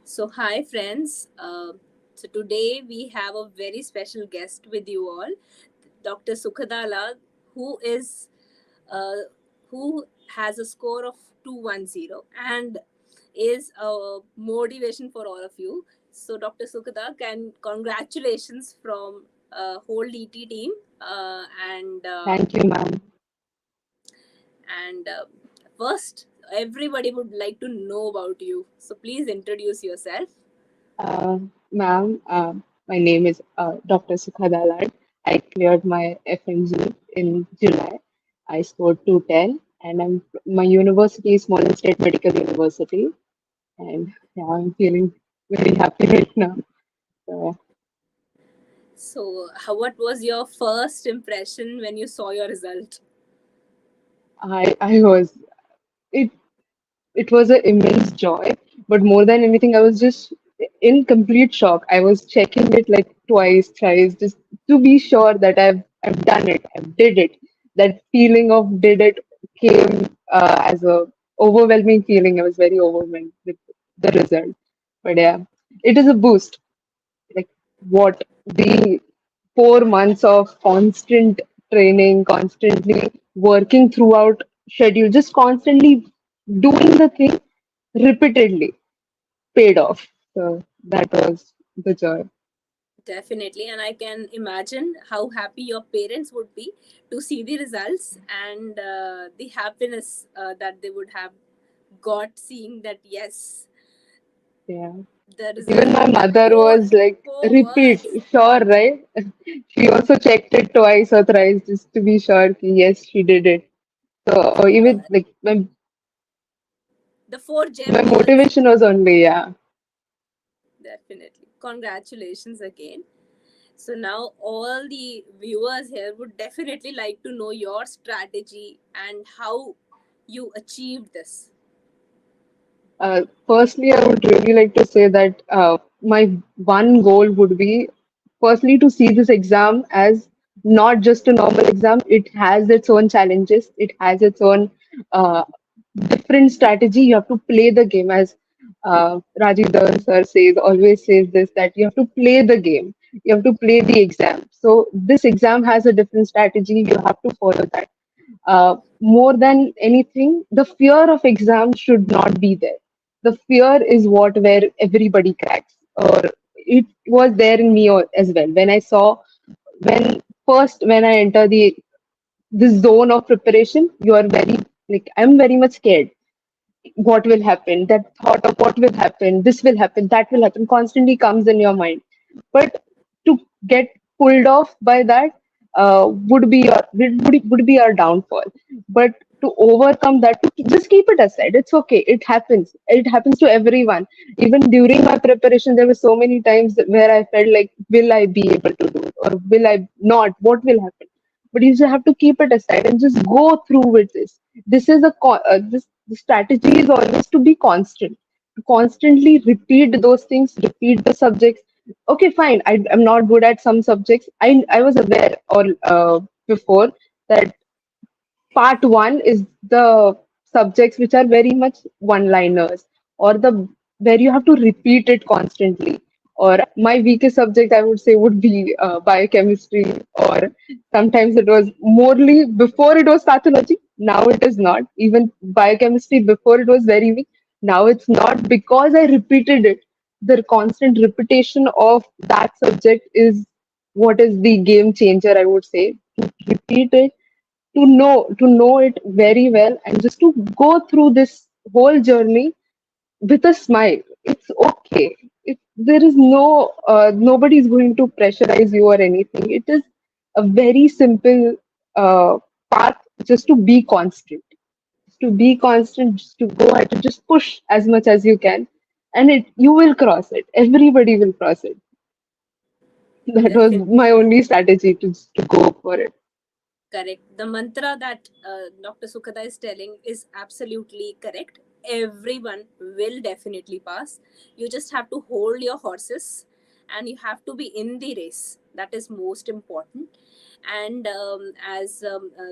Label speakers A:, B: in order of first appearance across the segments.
A: So, hi friends. So today we have a very special guest with you all, Dr. Sukhada, who is uh, who has a score of 210 and is a motivation for all of you. So, Dr. Sukhada, can congratulations from whole DT team and
B: Thank you, ma'am.
A: and first everybody would like to know about you. So please introduce yourself.
B: Ma'am, my name is Dr. Sukhada. I cleared my FMGE in July. I scored 210, and my university is Smolen State Medical University, and yeah, I'm feeling very happy right now. So
A: So, what was your first impression when you saw your result?
B: I was it it was an immense joy, but more than anything, I was just in complete shock. I was checking it like twice, thrice, just to be sure that I've done it, I did it. That feeling of did it came as a overwhelming feeling. I was very overwhelmed with the result. But yeah, it is a boost. Like what the 4 months of constant training, constantly working throughout schedule, just constantly doing the thing repeatedly paid off. So that was the joy.
A: Definitely, and I can imagine how happy your parents would be to see the results and the happiness that they would have got seeing that yes,
B: Yeah.
A: the
B: Even
A: result
B: my
A: the
B: mother
A: whole
B: was like,
A: whole
B: repeat,
A: words.
B: sure, right? She also checked it twice or thrice just to be sure ki, yes, she did it. So even
A: Uh,
B: like
A: the four
B: my
A: gem words.
B: motivation was only, yeah.
A: Definitely, congratulations again. So now all the viewers here would definitely like to know your strategy and how you achieved this.
B: Firstly, I would really like to say that my one goal would be firstly to see this exam as not just a normal exam. It has its own challenges. It has its own uh, different strategy. You have to play the game, as Rajiv Dhawan sir says, always says this, that you have to play the game. You have to play the exam. So this exam has a different strategy. You have to follow that. More than anything, the fear of exam should not be there. The fear is what where everybody cracks, or it was there in me as well. When I saw when I enter the this zone of preparation, you are very like I'm very much scared. What will happen? That thought of what will happen, this will happen, that will happen, constantly comes in your mind. But to get pulled off by that would be our downfall. But to overcome that, to just keep it aside. It's okay. It happens to everyone. Even during my preparation, there were so many times where I felt like, will I be able to do it, or will I not? What will happen? But you just have to keep it aside and just go through with this. This is this the strategy is always to be constant, to constantly repeat those things, repeat the subjects. Okay, fine. I'm not good at some subjects. I was aware or before that part one is the subjects which are very much one liners, or the where you have to repeat it constantly. Or my weakest subject, I would say, would be biochemistry. Or sometimes it was morely, before it was pathology, now it is not. Even biochemistry, before it was very weak, now it's not, because I repeated it. The constant repetition of that subject is what is the game changer, I would say. To repeat it, to know it very well, and just to go through this whole journey with a smile. It's okay. There is nobody is going to pressurize you or anything. It is a very simple uh, path, just to be constant. Just to be constant, just to go ahead, to just push as much as you can, and it you will cross it. Everybody will cross it. That was
A: Definitely.
B: my only strategy, to go for it.
A: Correct. The mantra that Dr. Sukhada is telling is absolutely correct. Everyone will definitely pass. You just have to hold your horses and you have to be in the race. That is most important. And as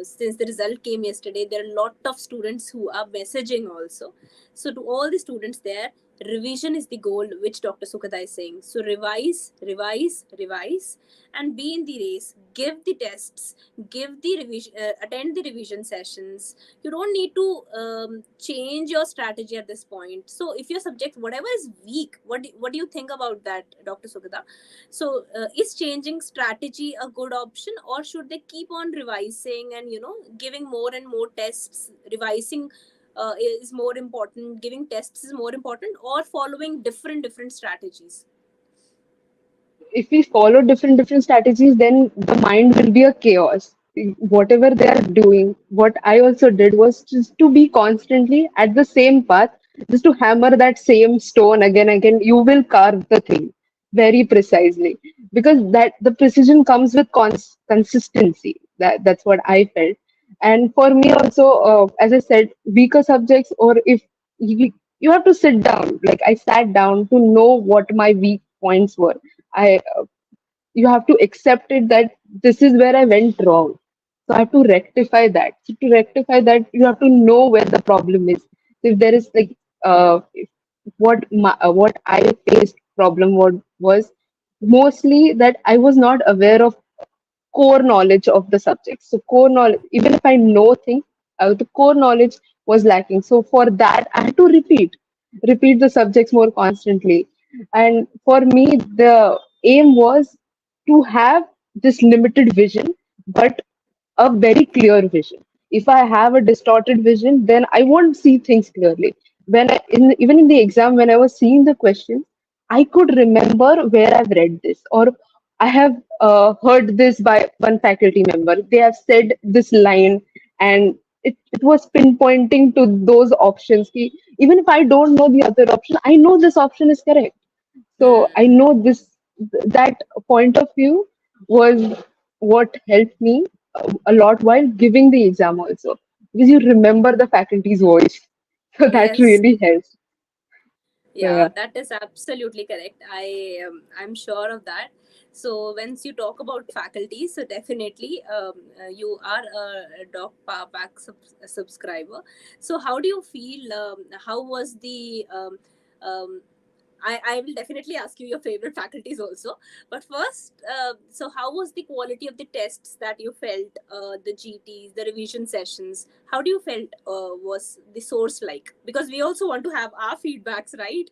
A: since the result came yesterday, there are a lot of students who are messaging also. So to all the students there, revision is the goal, which Dr. Sukhada is saying. So revise, revise, revise, and be in the race. Give the tests, give the revision, attend the revision sessions. You don't need to change your strategy at this point. So if your subject whatever is weak, what do you think about that, Dr. Sukhada? So is changing strategy a good option, or should they keep on revising and giving more and more tests? Revising is more important, giving tests is more important, or following different strategies?
B: If we follow different strategies, then the mind will be a chaos. Whatever they are doing, what I also did was just to be constantly at the same path, just to hammer that same stone again and again. You will carve the thing very precisely, because that the precision comes with consistency. That's what I felt. And for me also, as I said, weaker subjects, or if you have to sit down, like I sat down to know what my weak points were. I You have to accept it that this is where I went wrong. So I have to rectify that. So to rectify that, you have to know where the problem is. If there is like what I faced problem was mostly that I was not aware of core knowledge of the subject. So core knowledge, even if I know things, the core knowledge was lacking. So for that, I had to repeat the subjects more constantly. And for me, the aim was to have this limited vision, but a very clear vision. If I have a distorted vision, then I won't see things clearly. Even in the exam, when I was seeing the questions, I could remember where I've read this, or I have heard this by one faculty member. They have said this line, and it was pinpointing to those options. Even if I don't know the other option, I know this option is correct. So I
A: Hmm.
B: know that point of view was what helped me a lot while giving the exam also, because you remember the faculty's voice. So that
A: Yes.
B: really helps. So
A: Yeah,
B: yeah.
A: that is absolutely correct. I'm sure of that. So once you talk about faculty, so definitely you are a doc pack subscriber. So how do you feel? How was the I will definitely ask you your favorite faculties also. But first, so how was the quality of the tests that you felt, the GTs, the revision sessions? How do you felt was the source like? Because we also want to have our feedbacks, right?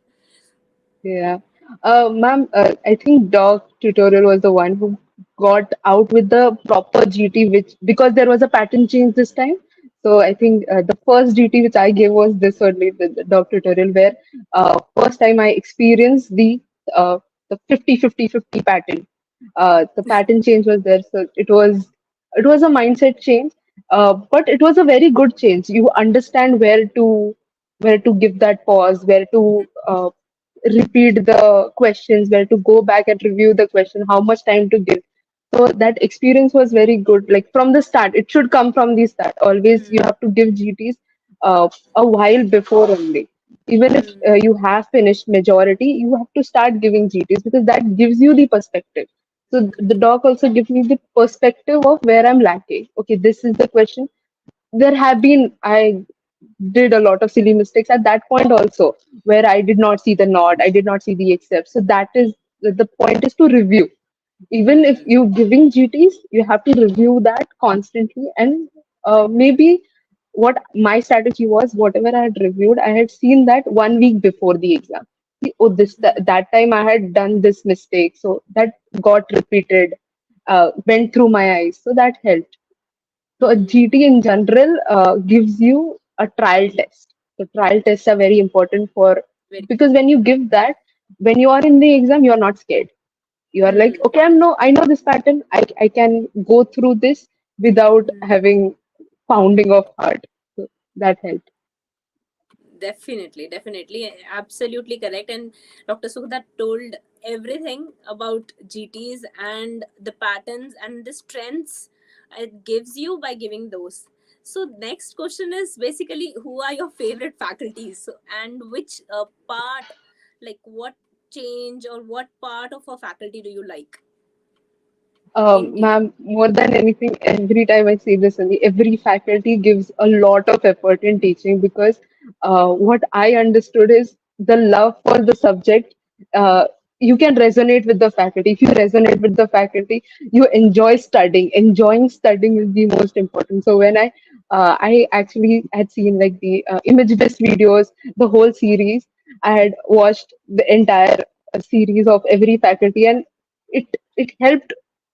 B: Yeah. Ma'am, I think Doc Tutorial was the one who got out with the proper GT, which because there was a pattern change this time. So I think the first GT which I gave was this only, the Doc Tutorial, where first time I experienced the 50-50-50 pattern. The pattern change was there, so it was a mindset change, but it was a very good change. You understand where to give that pause, where to repeat the questions, where to go back and review the question, how much time to give. So that experience was very good. Like from the start, it should come from the start. Always you
A: Hmm.
B: have to give GTs a while before only. Even if
A: Hmm.
B: you have finished majority, you have to start giving GTs, because that gives you the perspective. So the doc also gives me the perspective of where I'm lacking. Okay, this is the question. I did a lot of silly mistakes at that point also, where I did not see the nod, I did not see the accept. So that is the point, is to review. Even if
A: Hmm.
B: you giving GTs, you have to review that constantly. And maybe what my strategy was, whatever I had reviewed, I had seen that 1 week before the exam. Oh, that time I had done this mistake, so that got repeated, went through my eyes, so that helped. So a
A: Hmm.
B: GT in general gives you a trial test. The trial tests are very important
A: Very.
B: because when you give that, when you are in the exam, you are not scared. You are like,
A: Hmm.
B: okay, I know this pattern. I can go through this without
A: Hmm.
B: having pounding of heart. So that helped.
A: Definitely, definitely, absolutely correct. And Dr. Sukha told everything about GTs and the patterns and the strengths it gives you by giving those. So next question is basically, who are your favorite faculties? So, and which part, like what change or what part of a faculty do you like in
B: Ma'am, more than anything, every time I see this, every faculty gives a lot of effort in teaching, because what I understood is the love for the subject, uh, you can resonate with the faculty. If you resonate with the faculty, you enjoy studying. Enjoying studying is the most important. So when I actually had seen like the image-based videos, the whole series. I had watched the entire series of every faculty, and it helped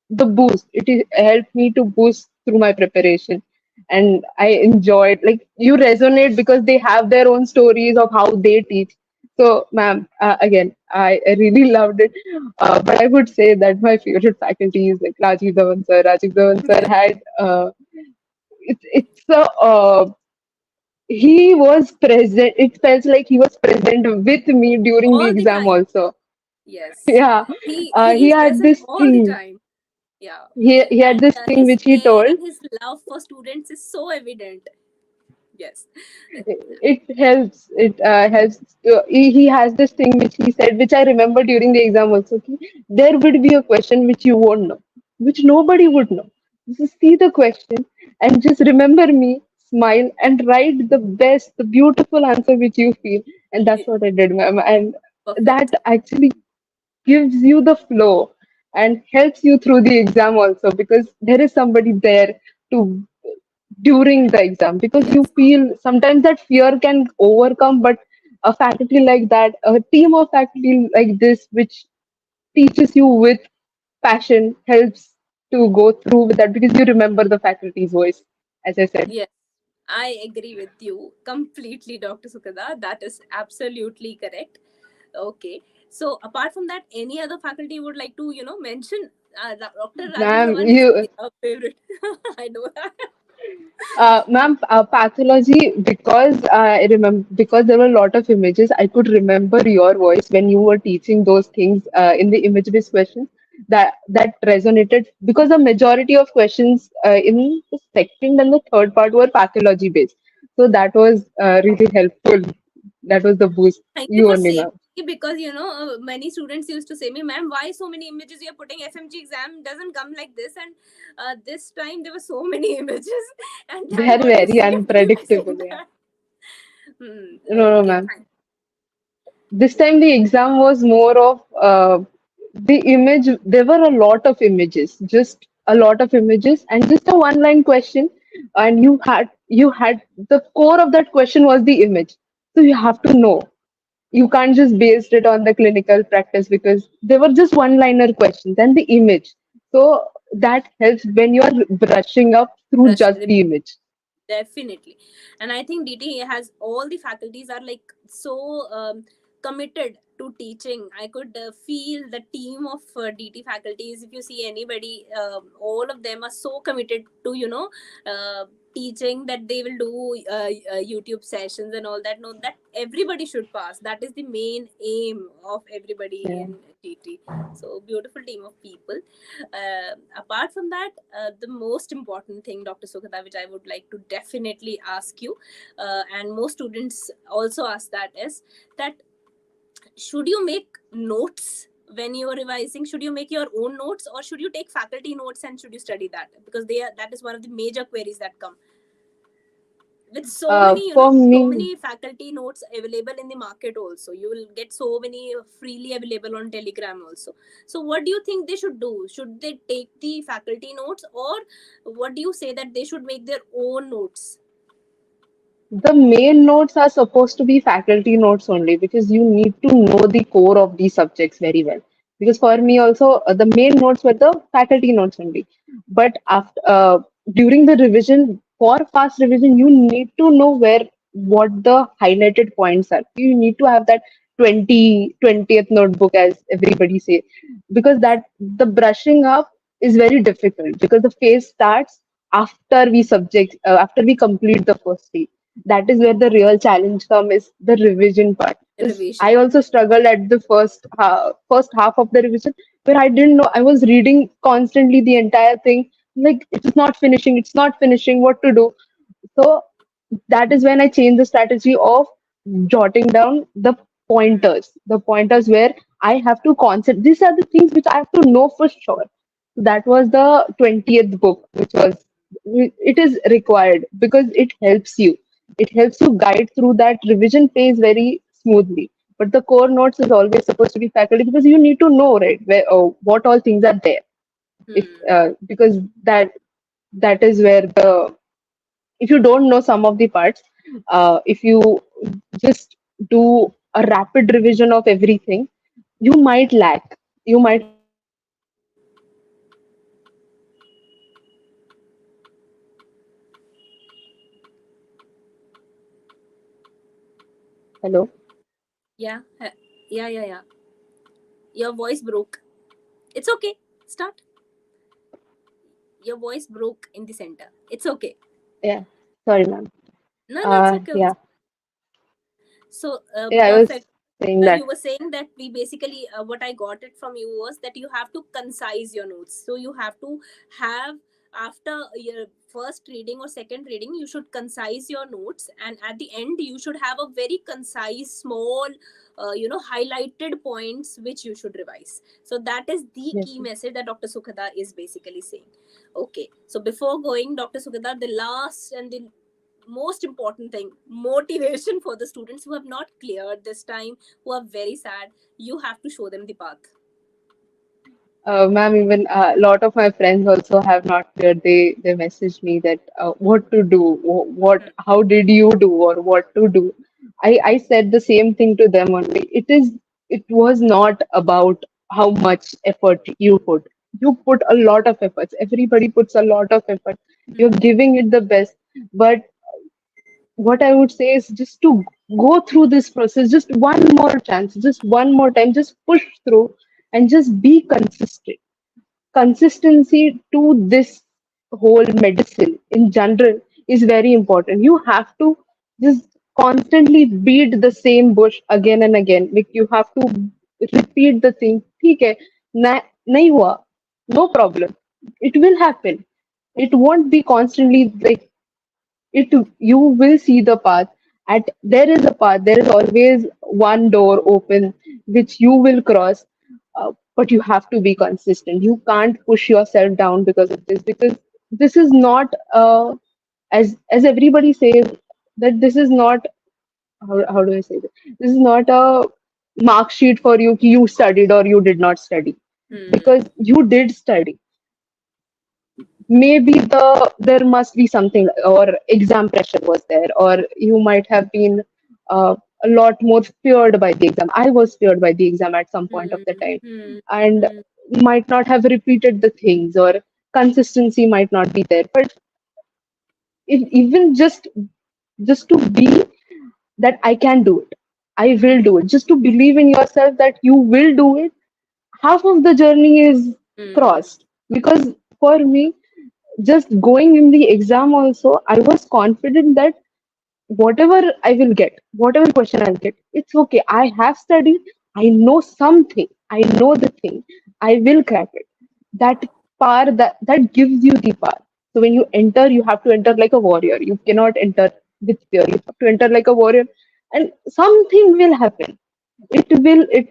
B: the boost. Helped me to boost through my preparation, and I enjoyed, like, you resonate because they have their own stories of how they teach. So, ma'am, again, I really loved it. But I would say that my favorite faculty is like Rajiv Dhawan sir. Rajiv Dhawan sir had it's a he was present. It felt like he was present with me during the
A: All the
B: exam
A: time.
B: also.
A: Yes,
B: Yeah,
A: he
B: he
A: is
B: had
A: present
B: this
A: all the
B: thing.
A: time. Yeah,
B: He had
A: and
B: this thing
A: his
B: which he
A: care
B: told.
A: and his love for students is so evident. Yes.
B: It helps. It helps. He has this thing which he said, which I remember during the exam also. Ki, there would be a question which you won't know, which nobody would know. Just see the question and just remember me, smile, and write the best, the beautiful answer which you feel. And that's what I did, ma'am. And that
A: Perfect.
B: actually gives you the flow and helps you through the exam also, because there is somebody there to during the exam, because you
A: Yes,
B: feel sometimes that fear can overcome, but a faculty like that, a team of faculty like this which teaches you with passion, helps to go through with that, because you remember the faculty's voice, as I said.
A: yes. I agree with you completely, Dr. Sukada. That is absolutely correct. Okay. So apart from that, any other faculty you would like to, mention? Dr. Rajiv
B: Ma'am,
A: Dhawan is
B: you
A: a favorite. I know that.
B: Ma'am, pathology, because I remember, because there were a lot of images, I could remember your voice when you were teaching those things in the image-based questions. That resonated because the majority of questions in the second and the third part were pathology based. So that was really helpful. That was the boost.
A: Thank you
B: You
A: for
B: only,
A: saying
B: ma'am.
A: it, because many students used to say me, ma'am, why so many images you're putting? FMG exam doesn't come like this, and this time there were so many images, and
B: They
A: thank
B: are
A: God you
B: very
A: saved me by
B: unpredictable.
A: saying
B: Yeah.
A: that. Hmm.
B: No, no,
A: Okay,
B: ma'am.
A: fine.
B: This time the exam was more of the image. There were a lot of images, just a lot of images, and just a one line question. And you had the core of that question was the image. So you have to know. You can't just base it on the clinical practice, because they were just one liner questions and the image. So that helps when you are brushing up through
A: Brush.
B: just the image.
A: Definitely. And I think DT has all the faculties are like so committed to teaching. I could feel the team of DT faculties. If you see anybody, all of them are so committed to, teaching, that they will do YouTube sessions and all that. No, that everybody should pass. That is the main aim of everybody
B: Yeah.
A: in DT. So beautiful team of people. Apart from that, the most important thing, Dr. Sukhada, which I would like to definitely ask you, and most students also ask that, is that should you make notes when you are revising? Should you make your own notes, or should you take faculty notes and should you study that? Because that is one of the major queries that come with so many,
B: For
A: so
B: me,
A: many faculty notes available in the market. Also you will get so many freely available on Telegram also. So what do you think they should do? Should they take the faculty notes, or what do you say that they should make their own notes?
B: the main notes are supposed to be faculty notes only, because you need to know the core of these subjects very well. Because for me also, the main notes were the faculty notes only. But after during the revision, for fast revision, you need to know what the highlighted points are. You need to have that 20th notebook, as everybody say, because that the brushing up is very difficult, because the phase starts after we complete the first day. That is where the real challenge comes, is the revision part. Because
A: Revision.
B: I also struggled at the first half of the revision, where I didn't know. I was reading constantly the entire thing, like it's not finishing, what to do. So that is when I changed the strategy of jotting down the pointers where I have to concentrate. These are the things which I have to know for sure. That was the 20th book, which was, it is required because it helps you. It helps you guide through that revision phase very smoothly. but the core notes is always supposed to be faculty, because you need to know, right, where, what all things are there. If
A: Hmm.
B: Because that is where the, if you don't know some of the parts, if you just do a rapid revision of everything, you might lack. You might have a lot of gaps. Hello.
A: Yeah. Yeah. Your voice broke. It's okay. Start. Your voice broke in the center. It's okay.
B: Yeah. Sorry, ma'am.
A: No, it's okay.
B: Yeah.
A: So,
B: Yeah. I was
A: perfect.
B: saying that.
A: You were saying that we basically, what I got it from you was that you have to concise your notes. So, you have to have, after your first reading or second reading, you should concise your notes. And at the end, you should have a very concise, small, highlighted points which you should revise. So, that is the
B: Yes.
A: key message that Dr. Sukhada is basically saying. Okay. So, before going, Dr. Sukhada, the last and the most important thing, motivation for the students who have not cleared this time, who are very sad. You have to show them the path.
B: Ma'am, even a lot of my friends also have not cleared. They message me that what to do, how did you do, or what to do. I said the same thing to them only. It was not about how much effort you put. You put a lot of efforts. Everybody puts a lot of effort. You're
A: Hmm.
B: giving it the best. But what I would say is just to go through this process, just one more chance, just one more time, just push through and just be consistent. Consistency to this whole medicine in general is very important. You have to just constantly beat the same bush again and again. Like you have to repeat the thing. ठीक है, नहीं हुआ, no problem. It will happen. It won't be constantly like it. You will see the path. At there is a path. There is always one door open which you will cross, but you have to be consistent. You can't push yourself down because of this, because this is not as everybody says that this is not, how do I say this? This is not a mark sheet for you कि you studied or you did not study,
A: Hmm.
B: because you did study. Maybe there must be something, or exam pressure was there, or you might have been a lot more feared by the exam. I was feared by the exam at some point of
A: Hmm.
B: the time,
A: Hmm.
B: and
A: Hmm.
B: might not have repeated the things, or consistency might not be there. But if even just to be that I can do it, I will do it, just to believe in yourself that you will do it, half of the journey is
A: Hmm.
B: crossed. Because for me, just going in the exam also, I was confident that whatever I will get, whatever question I'll get, it's okay. I have studied, I know something, I know the thing, I will crack it. That power, that gives you the power. So when you enter, you have to enter like a warrior. You cannot enter with fear. You have to enter like a warrior, and something will happen. It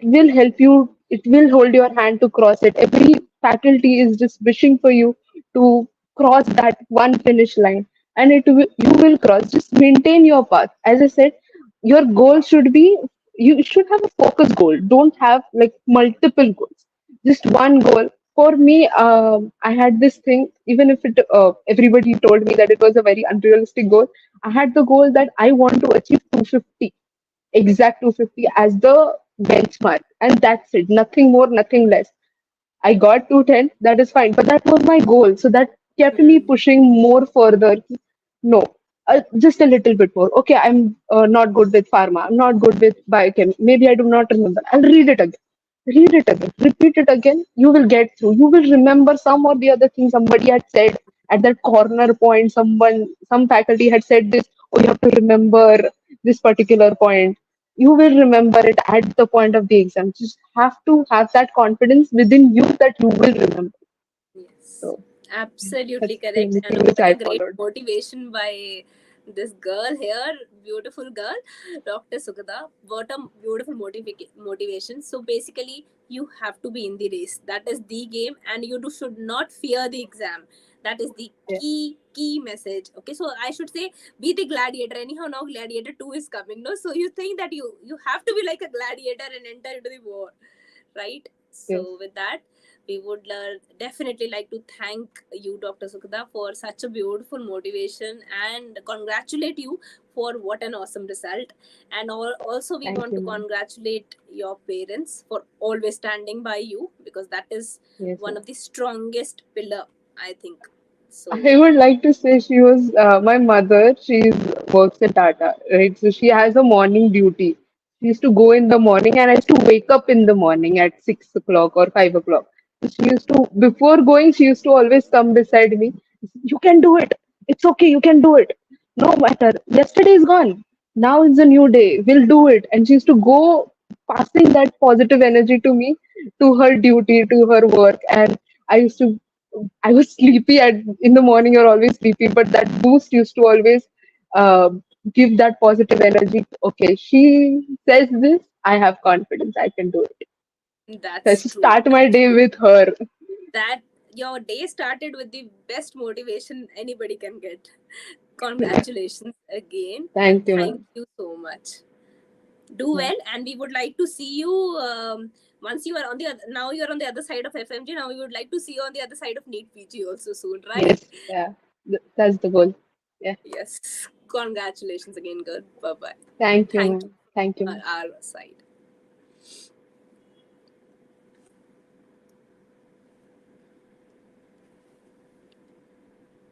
B: will help you. It will hold your hand to cross it. Every faculty is just wishing for you to cross that one finish line, and you will cross. Just maintain your path. As I said, your goal should be, you should have a focus goal. Don't have like multiple goals, just one goal. For me, I had this thing. Even if everybody told me that it was a very unrealistic goal, I had the goal that I want to achieve 250, exact 250 as the benchmark, and that's it. Nothing more, nothing less. I got 210, that is fine, but that was my goal. So that kept me
A: Hmm.
B: pushing more further. No, just a little bit more. Okay, I'm not good with pharma. I'm not good with biochem. Maybe I do not remember. I'll read it again. Read it again. Repeat it again. You will get through. You will remember some or the other thing somebody had said at that corner point. Some faculty had said this. Oh, you have to remember this particular point. You will remember it at the point of the exam. Just have to have that confidence within you that you will remember.
A: Yes,
B: So
A: absolutely
B: that's the
A: correct.
B: only
A: And
B: thing which
A: what
B: I
A: a great
B: followed.
A: motivation by this girl here, beautiful girl, Dr. Sukhada. What a beautiful motivation. So basically, you have to be in the race. That is the game, and you should not fear the exam. That is the
B: Yeah.
A: key message. Okay, so I should say, be the gladiator. Anyhow, now Gladiator 2 is coming. No, so you think that you have to be like a gladiator and enter into the war, right?
B: Yes.
A: So with that, we would definitely like to thank you, Dr. Sukhada, for such a beautiful motivation and congratulate you for what an awesome result. And also, we
B: Thank
A: want
B: you,
A: to
B: ma'am.
A: congratulate your parents for always standing by you, because that is
B: Yes,
A: one
B: ma'am.
A: of the strongest pillar, I think.
B: I
A: So
B: would like to say she was my mother. She works at Tata, right? So she has a morning duty. She used to go in the morning, and I used to wake up in the morning at 6 o'clock or 5 o'clock. So she used to, before going, she used to always come beside me. You can do it. It's okay. You can do it. No matter. Yesterday is gone. Now is a new day. We'll do it. And she used to go passing that positive energy to me, to her duty, to her work. And I used to I was sleepy in the morning. You're always sleepy, but that boost used to always uh, give that positive energy. Okay, she says this. I have confidence. I can do it. So I
A: that's
B: should
A: true.
B: start my
A: That's
B: day
A: true.
B: with her.
A: That your day started with the best motivation anybody can get.
B: Yeah.
A: Congratulations again, and
B: Thank you,
A: thank
B: ma'am.
A: you so much. Do
B: Yeah.
A: well, and we would like to see you, once you are on the other, now you are on the other side of FMG. Now we would like to see you on the other side of NEET PG also soon, right?
B: Yes. Yeah. That's the goal. Yeah.
A: Yes. Congratulations again, girl. Bye bye.
B: Thank you,
A: Thank you
B: ma'am. Thank you,
A: on
B: ma'am.
A: our side.